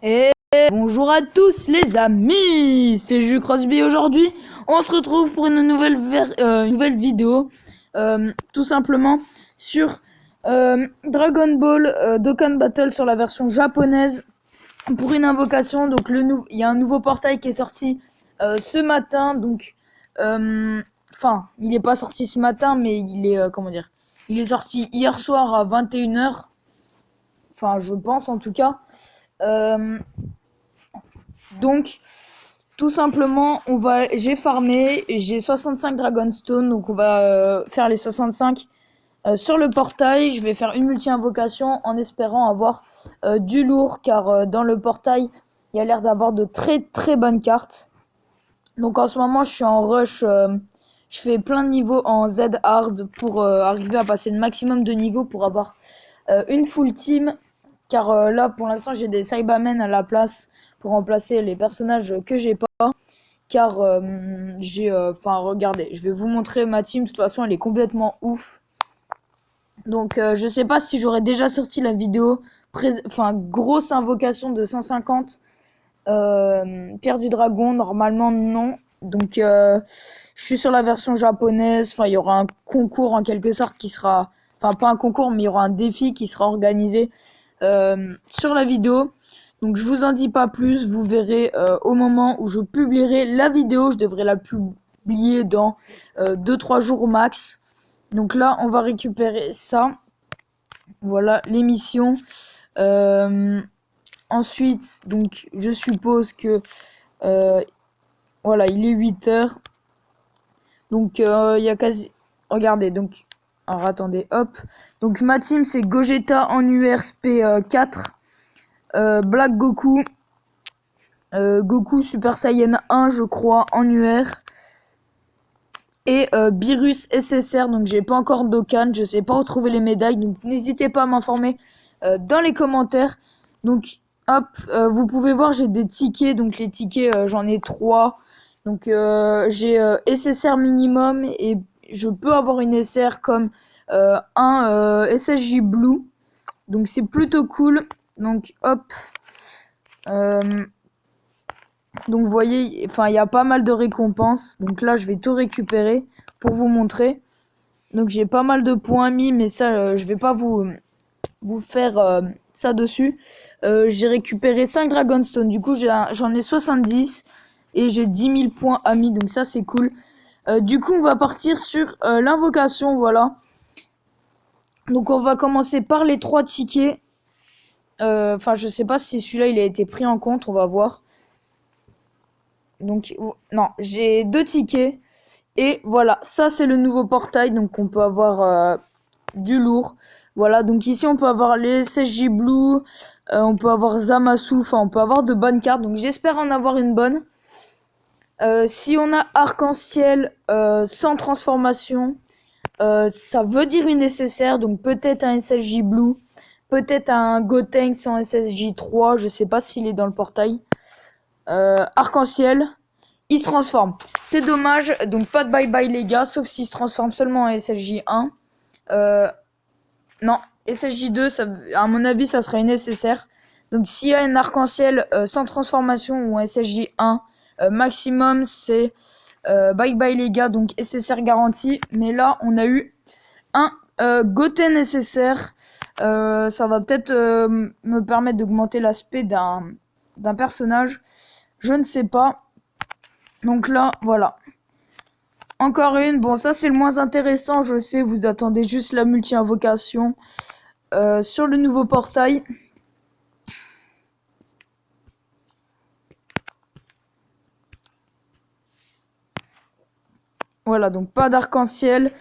Et bonjour à tous les amis, c'est Jus Crosby. Aujourd'hui, on se retrouve pour une nouvelle vidéo, tout simplement sur Dragon Ball Dokkan Battle sur la version japonaise pour une invocation. Donc il y a un nouveau portail qui est sorti ce matin. Donc, il n'est pas sorti ce matin, mais il est il est sorti hier soir à 21h. Enfin, je pense en tout cas. Donc, tout simplement, j'ai farmé, j'ai 65 Dragonstone, donc on va faire les 65 sur le portail. Je vais faire une multi-invocation en espérant avoir du lourd, car dans le portail, il y a l'air d'avoir de très très bonnes cartes. Donc en ce moment, je suis en rush, je fais plein de niveaux en Z hard pour arriver à passer le maximum de niveaux pour avoir une full team. Car là, pour l'instant, j'ai des Cybermen à la place pour remplacer les personnages que j'ai pas. Car regardez, je vais vous montrer ma team. De toute façon, elle est complètement ouf. Donc, je sais pas si j'aurais déjà sorti la vidéo. Grosse invocation de 150. Pierre du Dragon, normalement, non. Donc, je suis sur la version japonaise. Enfin, il y aura un concours en quelque sorte qui sera... Enfin, pas un concours, mais il y aura un défi qui sera organisé sur la vidéo. Donc je vous en dis pas plus, vous verrez au moment où je publierai la vidéo. Je devrais la publier dans 2-3 jours max. Donc là on va récupérer ça. Voilà l'émission. Ensuite, donc je suppose que voilà, il est 8h. Donc il y a quasi... Regardez, donc... Alors attendez, hop. Donc ma team c'est Gogeta en URSP 4. Black Goku, Goku Super Saiyan 1 je crois en UR, et Beerus SSR. Donc j'ai pas encore Dokkan, je sais pas où trouver les médailles, donc n'hésitez pas à m'informer dans les commentaires. Donc hop, vous pouvez voir j'ai des tickets, donc les tickets j'en ai 3. Donc j'ai SSR minimum et je peux avoir une SR comme un SSJ Blue. Donc c'est plutôt cool. Donc hop. Donc vous voyez, enfin il y a pas mal de récompenses. Donc là je vais tout récupérer pour vous montrer. Donc j'ai pas mal de points mis, mais ça je vais pas vous faire ça dessus. J'ai récupéré 5 Dragonstone. Du coup j'en ai 70 et j'ai 10 000 points amis. Donc ça c'est cool. Du coup on va partir sur l'invocation. Voilà. Donc on va commencer par les 3 tickets. Enfin je sais pas si celui-là il a été pris en compte. On va voir. Donc non, j'ai 2 tickets. Et voilà, ça c'est le nouveau portail. Donc on peut avoir du lourd. Voilà, donc ici on peut avoir les SSJ Blue. On peut avoir Zamasu. Enfin on peut avoir de bonnes cartes. Donc j'espère en avoir une bonne. Si on a Arc-en-Ciel sans transformation, ça veut dire une nécessaire. Donc peut-être un SSJ Blue. Peut-être un Gotenks sans SSJ 3. Je sais pas s'il est dans le portail. Arc-en-Ciel. Il se transforme. C'est dommage, donc pas de bye bye les gars, sauf s'il se transforme seulement en SSJ 1. Non, SSJ 2, ça, à mon avis, ça serait nécessaire. Donc s'il y a un arc-en-ciel sans transformation ou un SSJ 1, maximum c'est bye bye les gars, donc SSR garanti. Mais là, on a eu un Goten nécessaire. Ça va peut-être me permettre d'augmenter l'aspect d'un personnage. Je ne sais pas. Donc là, voilà. Encore une. Bon, ça, c'est le moins intéressant. Je sais, vous attendez juste la multi-invocation sur le nouveau portail. Voilà, donc pas d'arc-en-ciel.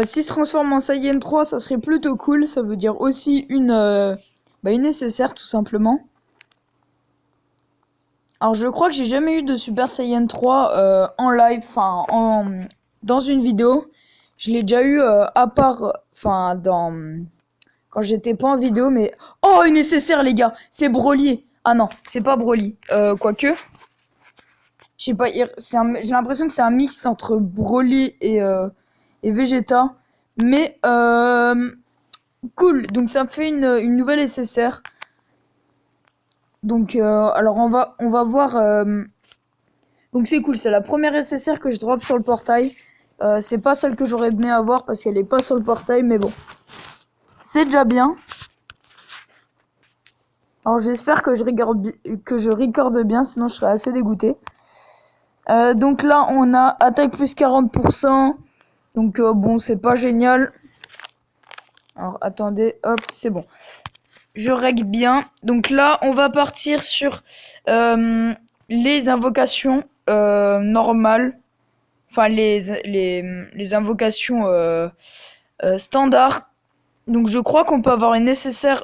S'il se transforme en Saiyan 3, ça serait plutôt cool. Ça veut dire aussi une nécessaire, tout simplement. Alors, je crois que j'ai jamais eu de Super Saiyan 3 en live, dans une vidéo. Je l'ai déjà eu à part, quand j'étais pas en vidéo, mais... Oh, une nécessaire, les gars. C'est Broly. Ah non, c'est pas Broly. Quoique. Je sais pas, j'ai l'impression que c'est un mix entre Broly et Vegeta. Mais, cool. Donc, ça fait une nouvelle nécessaire. Donc, alors on va voir. Donc c'est cool, c'est la première SSR que je drop sur le portail. C'est pas celle que j'aurais aimé avoir parce qu'elle est pas sur le portail, mais bon. C'est déjà bien. Alors j'espère que je recorde bien, sinon je serais assez dégoûté. Donc là on a attaque plus 40%. Donc bon, c'est pas génial. Alors attendez, hop, c'est bon. Je règle bien. Donc là on va partir sur les invocations normales. Enfin les invocations standards. Donc je crois qu'on peut avoir une nécessaire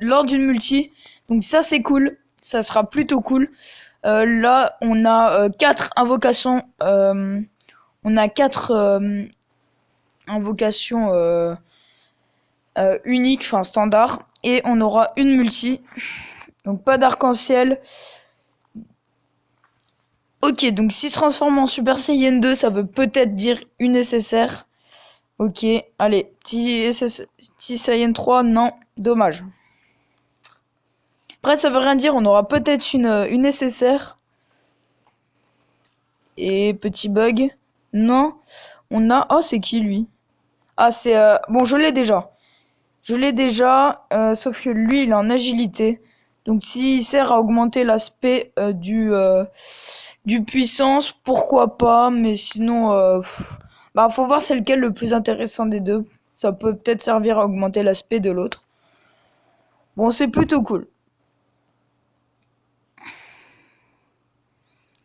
lors d'une multi. Donc ça c'est cool. Ça sera plutôt cool. Là on a 4 invocations. On a 4 invocations uniques, enfin standard. Et on aura une multi. Donc pas d'arc-en-ciel. Ok, donc s'il se transforme en Super Saiyan 2, ça veut peut-être dire une nécessaire. Ok, allez, petit Saiyan 3, non, dommage. Après, ça veut rien dire, on aura peut-être une nécessaire. Et petit bug. Non, on a... Oh, c'est qui, lui? Ah, c'est... Bon, je l'ai déjà. Je l'ai déjà, sauf que lui, il est en agilité. Donc, s'il sert à augmenter l'aspect du puissance, pourquoi pas. Mais sinon, bah, faut voir c'est lequel le plus intéressant des deux. Ça peut peut-être servir à augmenter l'aspect de l'autre. Bon, c'est plutôt cool.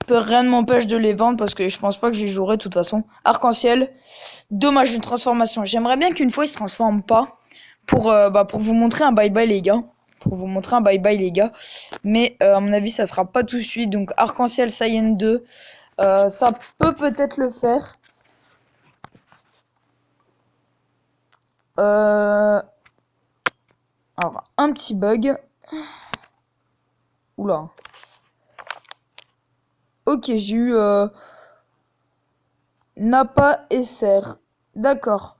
Rien ne m'empêche de les vendre parce que je pense pas que j'y jouerai de toute façon. Arc-en-ciel, dommage une transformation. J'aimerais bien qu'une fois il se transforme pas pour vous montrer un bye bye les gars. Pour vous montrer un bye bye les gars. Mais à mon avis ça sera pas tout de suite. Donc Arc-en-ciel Saiyan 2, ça peut peut-être le faire. Alors un petit bug. Oula. Ok, j'ai eu Nappa et Serre. D'accord.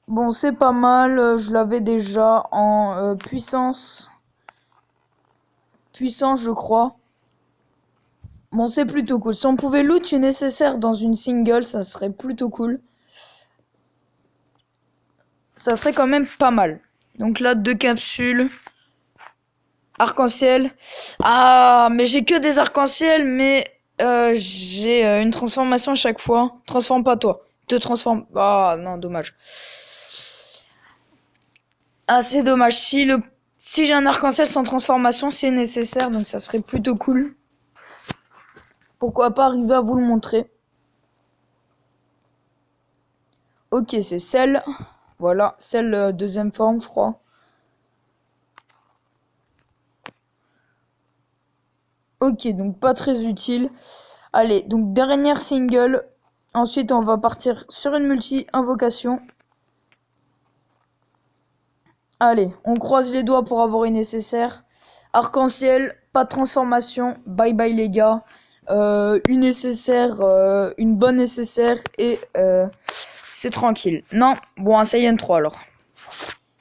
Bon, c'est pas mal. Je l'avais déjà en puissance. Puissance, je crois. Bon, c'est plutôt cool. Si on pouvait loot une nécessaire dans une single, ça serait plutôt cool. Ça serait quand même pas mal. Donc là, 2 capsules. Arc-en-ciel. Ah, mais j'ai que des arc-en-ciel, mais j'ai une transformation à chaque fois. Transforme pas toi. Te transforme. Ah non, dommage. Ah, c'est dommage. Si j'ai un arc-en-ciel sans transformation, c'est nécessaire, donc ça serait plutôt cool. Pourquoi pas arriver à vous le montrer. Ok, c'est celle. Voilà, celle deuxième forme, je crois. Ok, donc pas très utile. Allez, donc dernière single. Ensuite, on va partir sur une multi-invocation. Allez, on croise les doigts pour avoir une nécessaire. Arc-en-ciel, pas de transformation. Bye bye les gars. Une nécessaire, une bonne nécessaire et c'est tranquille. Non, bon, un Saiyan 3 alors.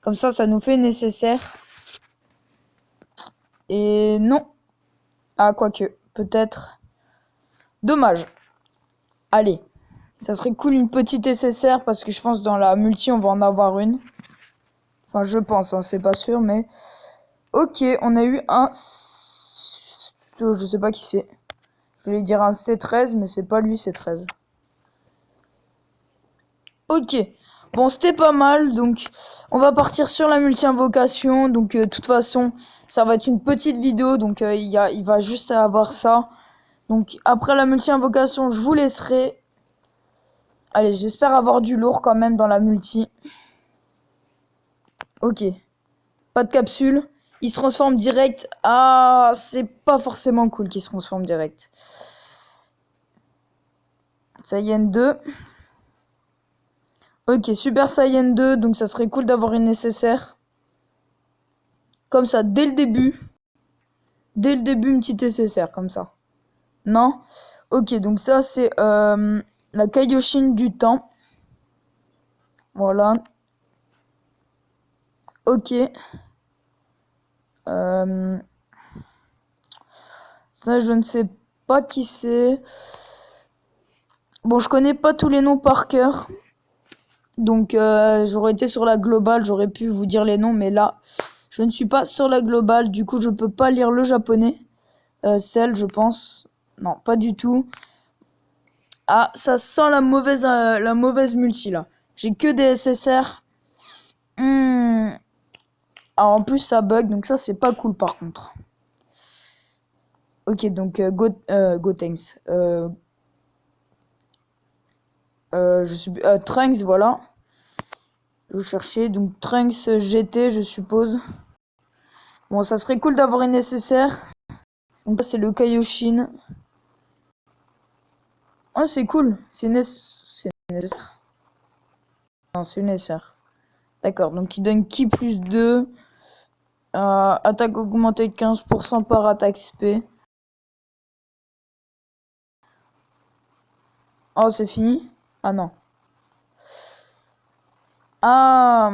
Comme ça nous fait nécessaire. Et non. Ah, quoique, peut-être. Dommage. Allez. Ça serait cool une petite nécessaire parce que je pense dans la multi on va en avoir une. Enfin, je pense, hein, c'est pas sûr, mais... Ok, on a eu un... Je sais pas qui c'est. Je voulais dire un C13, mais c'est pas lui, C13. Ok. Bon, c'était pas mal, donc on va partir sur la multi-invocation. Donc, de toute façon, ça va être une petite vidéo, donc il va juste avoir ça. Donc, après la multi-invocation, je vous laisserai. Allez, j'espère avoir du lourd quand même dans la multi. Ok. Pas de capsule. Il se transforme direct. Ah, c'est pas forcément cool qu'il se transforme direct. Saiyan 2. Ok, Super Saiyan 2. Donc ça serait cool d'avoir une nécessaire. Comme ça, dès le début. Dès le début, une petite nécessaire, comme ça. Non? Ok, donc ça, c'est la Kaioshin du temps. Voilà. Ok. Ça, je ne sais pas qui c'est. Bon, je connais pas tous les noms par cœur. Donc, j'aurais été sur la globale, j'aurais pu vous dire les noms, mais là, je ne suis pas sur la globale. Du coup, je peux pas lire le japonais. Celle, je pense. Non, pas du tout. Ah, ça sent la mauvaise multi, là. J'ai que des SSR. Alors, en plus, ça bug, donc ça, c'est pas cool, par contre. Ok, donc, Gotenks. Je suis... Trunks, voilà. Je cherchais, donc Trunks GT, je suppose. Bon, ça serait cool d'avoir une nécessaire. Donc là, c'est le Kaioshin. Oh, c'est cool. C'est nécessaire. Non, c'est nécessaire. D'accord, donc il donne ki plus 2. Attaque augmentée de 15% par attaque SP. Oh, c'est fini? Ah non. Ah,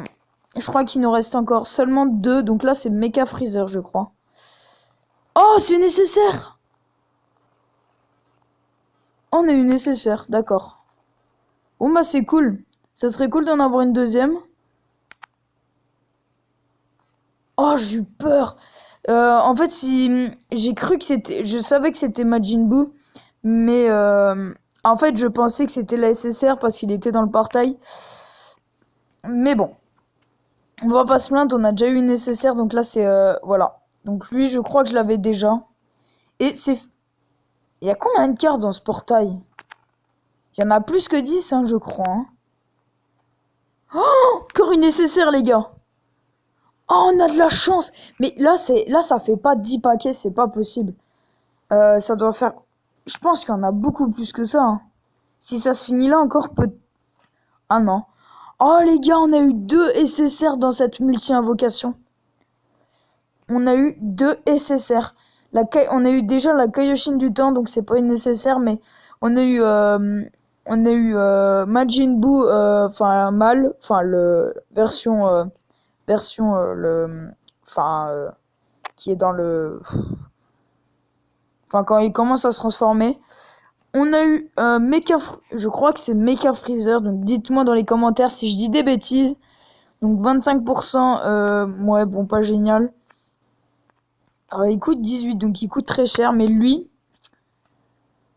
je crois qu'il nous reste encore seulement 2. Donc là, c'est Mecha Freezer, je crois. Oh, c'est nécessaire! Oh, on a eu nécessaire, d'accord. Bon, bah, c'est cool. Ça serait cool d'en avoir une deuxième. Oh, j'ai eu peur. En fait, si j'ai cru que c'était, je savais que c'était Majin Buu, mais en fait, je pensais que c'était la SSR parce qu'il était dans le portail. Mais bon, on va pas se plaindre, on a déjà eu une SSR, donc là c'est voilà. Donc lui, je crois que je l'avais déjà. Et c'est, il y a combien de cartes dans ce portail? Il y en a plus que 10, hein, je crois. Hein. Oh, encore une SSR, les gars. Oh, on a de la chance. Mais là, ça fait pas 10 paquets, c'est pas possible. Ça doit faire... Je pense qu'il y en a beaucoup plus que ça. Hein. Si ça se finit là encore, peut... Ah non. Oh les gars, on a eu 2 SSR dans cette multi-invocation. On a eu 2 SSR. On a eu déjà la Kaioshin du temps, donc c'est pas une nécessaire, mais on a eu... Majin Buu, enfin Mal, enfin le version qui est dans le... Enfin, quand il commence à se transformer. On a eu je crois que c'est Mecha Freezer, donc dites-moi dans les commentaires si je dis des bêtises. Donc 25%, ouais, bon, pas génial. Alors, il coûte 18, donc il coûte très cher, mais lui,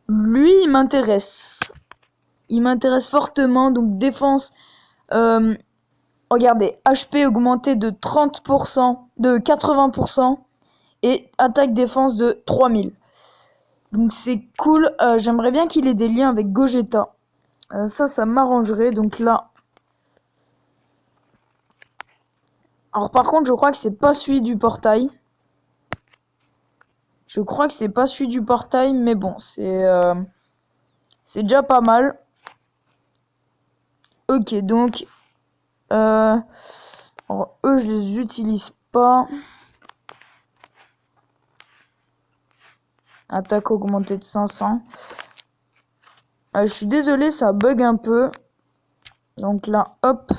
il m'intéresse. Il m'intéresse fortement, donc défense... regardez, HP augmenté de 30%, de 80%, et attaque défense de 3000. Donc c'est cool, j'aimerais bien qu'il ait des liens avec Gogeta. Ça m'arrangerait, donc là... Alors par contre, je crois que c'est pas celui du portail. Je crois que c'est pas celui du portail, mais bon, c'est déjà pas mal. Ok, donc... alors, eux, je les utilise pas. Attaque augmentée de 500. Je suis désolé, ça bug un peu. Donc là, hop.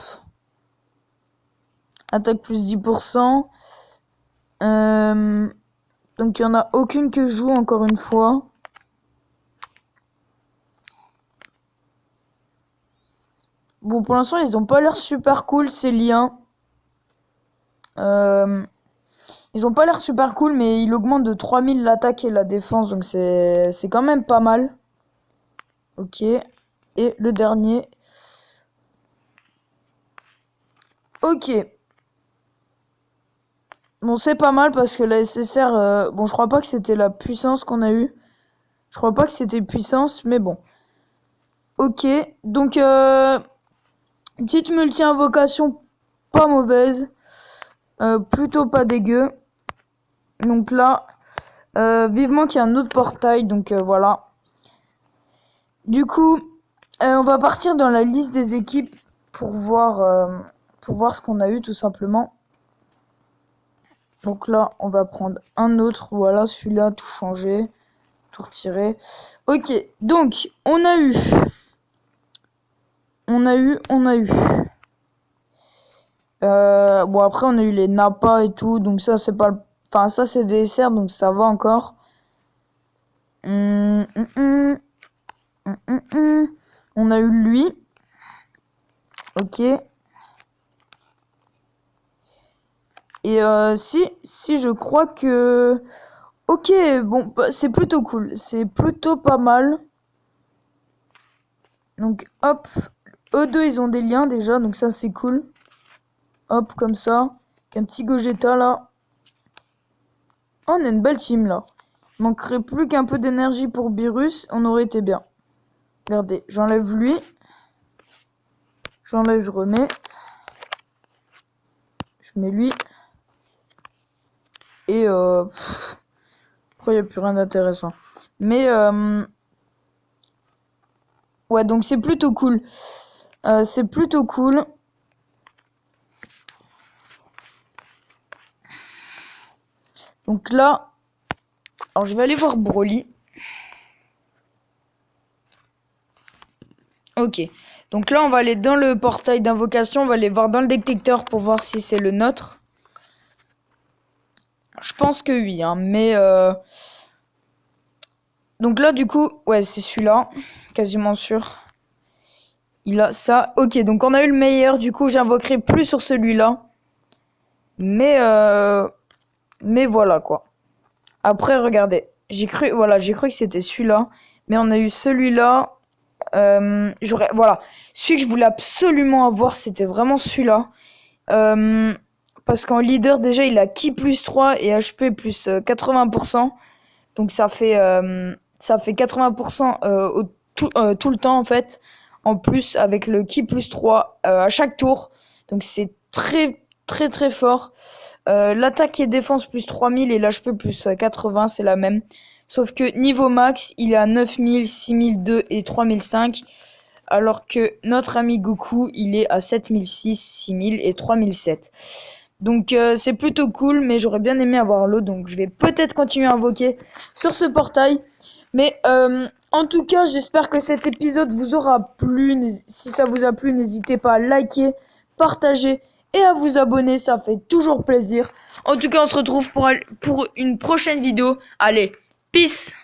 Attaque plus 10%. Donc il n'y en a aucune que je joue, encore une fois. Bon, pour l'instant, ils ont pas l'air super cool, ces liens. Ils ont pas l'air super cool, mais il augmente de 3000 l'attaque et la défense, donc c'est quand même pas mal. Ok. Et le dernier. Ok. Bon, c'est pas mal parce que la SSR... bon, je crois pas que c'était la puissance qu'on a eue. Je crois pas que c'était puissance, mais bon. Ok. Donc, petite multi-invocation pas mauvaise. Plutôt pas dégueu. Donc là, vivement qu'il y ait un autre portail. Donc voilà. Du coup, on va partir dans la liste des équipes pour voir ce qu'on a eu tout simplement. Donc là, on va prendre un autre. Voilà, celui-là, tout changé, tout retiré. Ok, donc on a eu. Bon, après, on a eu les Nappa et tout. Donc ça, c'est pas... Enfin, ça, c'est des SR, donc ça va encore. On a eu lui. Ok. Et si je crois que... Ok, bon, bah, c'est plutôt cool. C'est plutôt pas mal. Donc, hop. Eux deux, ils ont des liens déjà, donc ça, c'est cool. Hop, comme ça. Avec un petit Gogeta, là. Oh, on a une belle team, là. Il manquerait plus qu'un peu d'énergie pour Beerus. On aurait été bien. Regardez, j'enlève lui. J'enlève, je remets. Je mets lui. Et après, il n'y a plus rien d'intéressant. Mais ouais, donc c'est plutôt cool. C'est plutôt cool. Donc là, alors je vais aller voir Broly. Ok. Donc là, on va aller dans le portail d'invocation. On va aller voir dans le détecteur pour voir si c'est le nôtre. Je pense que oui, hein, mais... Donc là, du coup, ouais, c'est celui-là. Quasiment sûr. Il a ça. Ok, donc on a eu le meilleur. Du coup, j'invoquerai plus sur celui-là. Mais voilà, quoi. Après, regardez. J'ai cru que c'était celui-là. Mais on a eu celui-là. Voilà. Celui que je voulais absolument avoir, c'était vraiment celui-là. Parce qu'en leader, déjà, il a ki plus 3 et HP plus 80%. Donc ça fait 80% tout le temps, en fait. En plus, avec le ki plus 3 à chaque tour. Donc c'est très, très, très fort. L'attaque et défense plus 3000 et l'HP plus 80, c'est la même. Sauf que niveau max, il est à 9000, 6002 et 3005. Alors que notre ami Goku, il est à 7006, 6000 et 3007. Donc c'est plutôt cool, mais j'aurais bien aimé avoir l'eau. Donc je vais peut-être continuer à invoquer sur ce portail. Mais en tout cas, j'espère que cet épisode vous aura plu. Si ça vous a plu, n'hésitez pas à liker, partager et à vous abonner. Ça fait toujours plaisir. En tout cas, on se retrouve pour une prochaine vidéo. Allez, peace!